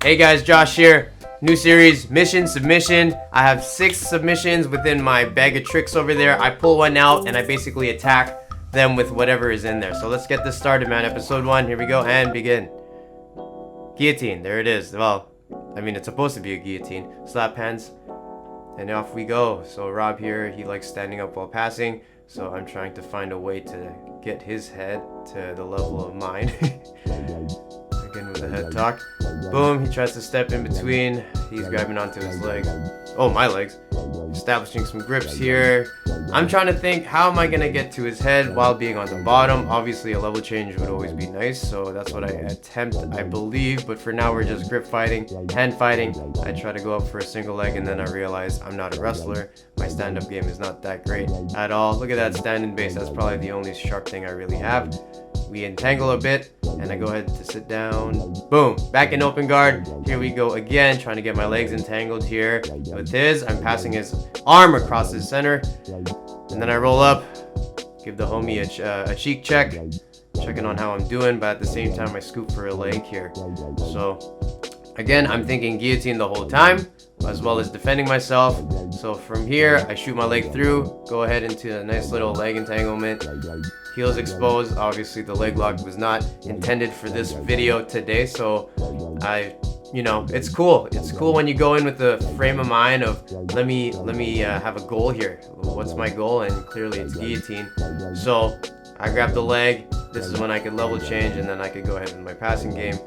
Hey guys, Josh here. New series, mission, submission. I have 6 submissions within my bag of tricks over there. I pull one out and I basically attack them with whatever is in there. So let's get this started, man. Episode 1, here we go, and begin. Guillotine, there it is. Well, I mean, it's supposed to be a guillotine. Slap hands, and off we go. So Rob here, he likes standing up while passing. So I'm trying to find a way to get his head to the level of mine. Again with the head talk. Boom, he tries to step in between. He's grabbing onto his leg. Oh, my legs. Establishing some grips here. I'm trying to think, how am I going to get to his head while being on the bottom? Obviously, a level change would always be nice, so that's what I attempt, I believe. But for now, we're just grip fighting, hand fighting. I try to go up for a single leg, and then I realize I'm not a wrestler. My stand-up game is not that great at all. Look at that standing base. That's probably the only sharp thing I really have. We entangle a bit, and I go ahead to sit down. Boom, back in open guard. Here we go again, trying to get my legs entangled here. With his, I'm passing his arm across his center, and then I roll up, give the homie a cheek check, checking on how I'm doing, but at the same time I scoop for a leg here. So again, I'm thinking guillotine the whole time, as well as defending myself. So from here, I shoot my leg through, go ahead into a nice little leg entanglement. Heels exposed. Obviously, the leg lock was not intended for this video today, so it's cool. It's cool when you go in with the frame of mind of let me have a goal here. What's my goal? And clearly it's guillotine. So I grab the leg. This is when I could level change, and then I could go ahead with my passing game.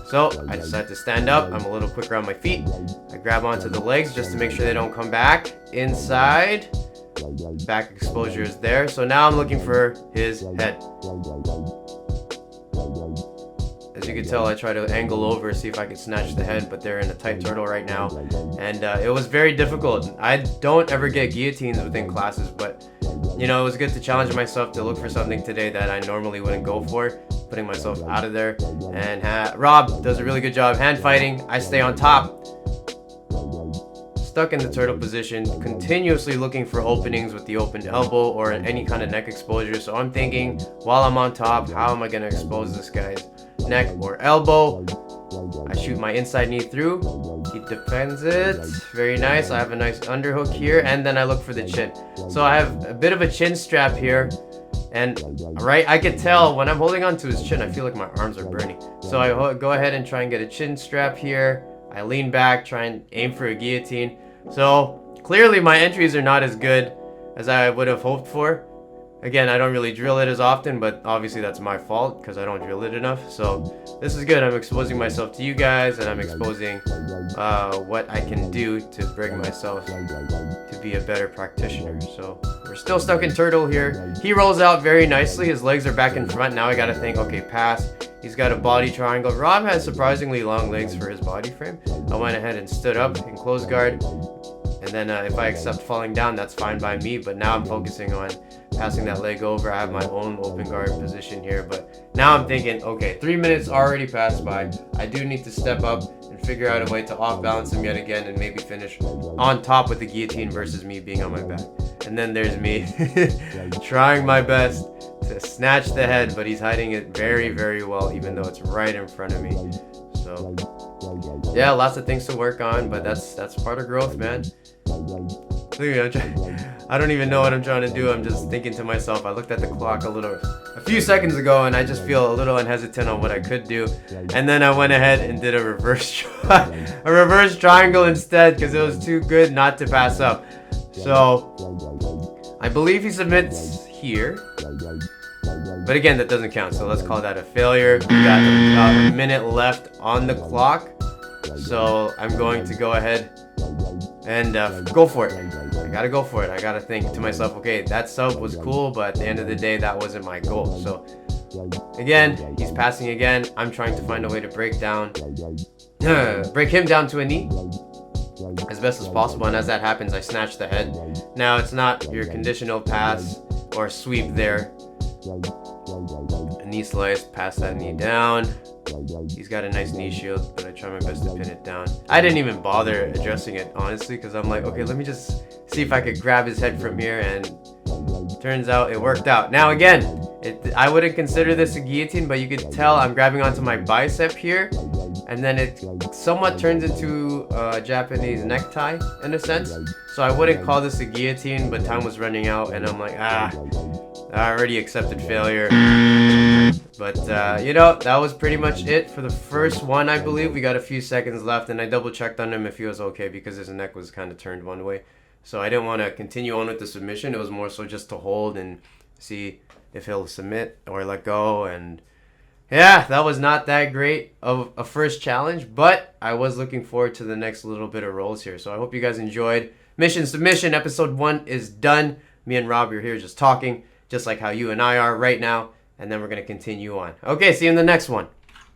So I decide to stand up. I'm a little quicker on my feet. I grab onto the legs just to make sure they don't come back inside. Back exposure is there. So now I'm looking for his head. As you can tell, I try to angle over, see if I can snatch the head, but they're in a tight turtle right now. And it was very difficult. I don't ever get guillotines within classes, but it was good to challenge myself to look for something today that I normally wouldn't go for, putting myself out of there. And Rob does a really good job hand fighting. I stay on top, stuck in the turtle position, continuously looking for openings with the open elbow or any kind of neck exposure. So I'm thinking, while I'm on top, how am I going to expose this guy's neck or elbow? I shoot my inside knee through. He defends it. Very nice. I have a nice underhook here, and then I look for the chin. So I have a bit of a chin strap here, and I could tell when I'm holding on to his chin, I feel like my arms are burning. So I go ahead and try and get a chin strap here. I lean back, try and aim for a guillotine. So clearly my entries are not as good as I would have hoped for. Again, I don't really drill it as often, but obviously that's my fault because I don't drill it enough. So this is good. I'm exposing myself to you guys, and I'm exposing what I can do to bring myself to be a better practitioner. So we're still stuck in turtle here. He rolls out very nicely. His legs are back in front. Now I got to think, okay, pass. He's got a body triangle. Rob has surprisingly long legs for his body frame. I went ahead and stood up in close guard. And then if I accept falling down, that's fine by me. But now I'm focusing on passing that leg over. I have my own open guard position here. But now I'm thinking, okay, 3 minutes already passed by. I do need to step up and figure out a way to off balance him yet again and maybe finish on top with the guillotine versus me being on my back. And then there's me trying my best to snatch the head, but he's hiding it very, very well, even though it's right in front of me. So yeah, lots of things to work on, but that's part of growth, man. I don't even know what I'm trying to do. I'm just thinking to myself. I looked at the clock a few seconds ago, and I just feel a little unhesitant on what I could do. And then I went ahead and did a reverse triangle instead because it was too good not to pass up. So I believe he submits here. But again, that doesn't count, so let's call that a failure. We got about a minute left on the clock, so I'm going to go ahead and go for it. I gotta go for it. I gotta think to myself, okay, that sub was cool, but at the end of the day, that wasn't my goal. So again, he's passing again. I'm trying to find a way to break him down to a knee as best as possible, and as that happens, I snatch the head. Now, it's not your conditional pass or sweep there. A knee slice, pass that knee down. He's got a nice knee shield, but I try my best to pin it down. I didn't even bother addressing it, honestly, because I'm like, okay, let me just see if I could grab his head from here, and turns out it worked out. Now again, I wouldn't consider this a guillotine, but you could tell I'm grabbing onto my bicep here, and then it somewhat turns into a Japanese necktie in a sense. So I wouldn't call this a guillotine, but time was running out, and I'm like, I already accepted failure. But you know, that was pretty much it for the first one. I believe we got a few seconds left, and I double checked on him if he was okay because his neck was kind of turned one way. So I didn't want to continue on with the submission. It was more so just to hold and see if he'll submit or let go. And yeah, that was not that great of a first challenge, but I was looking forward to the next little bit of rolls here. So I hope you guys enjoyed. Mission Submission episode 1 is done. Me and Rob are here just talking, just like how you and I are right now. And then we're going to continue on. Okay, see you in the next one.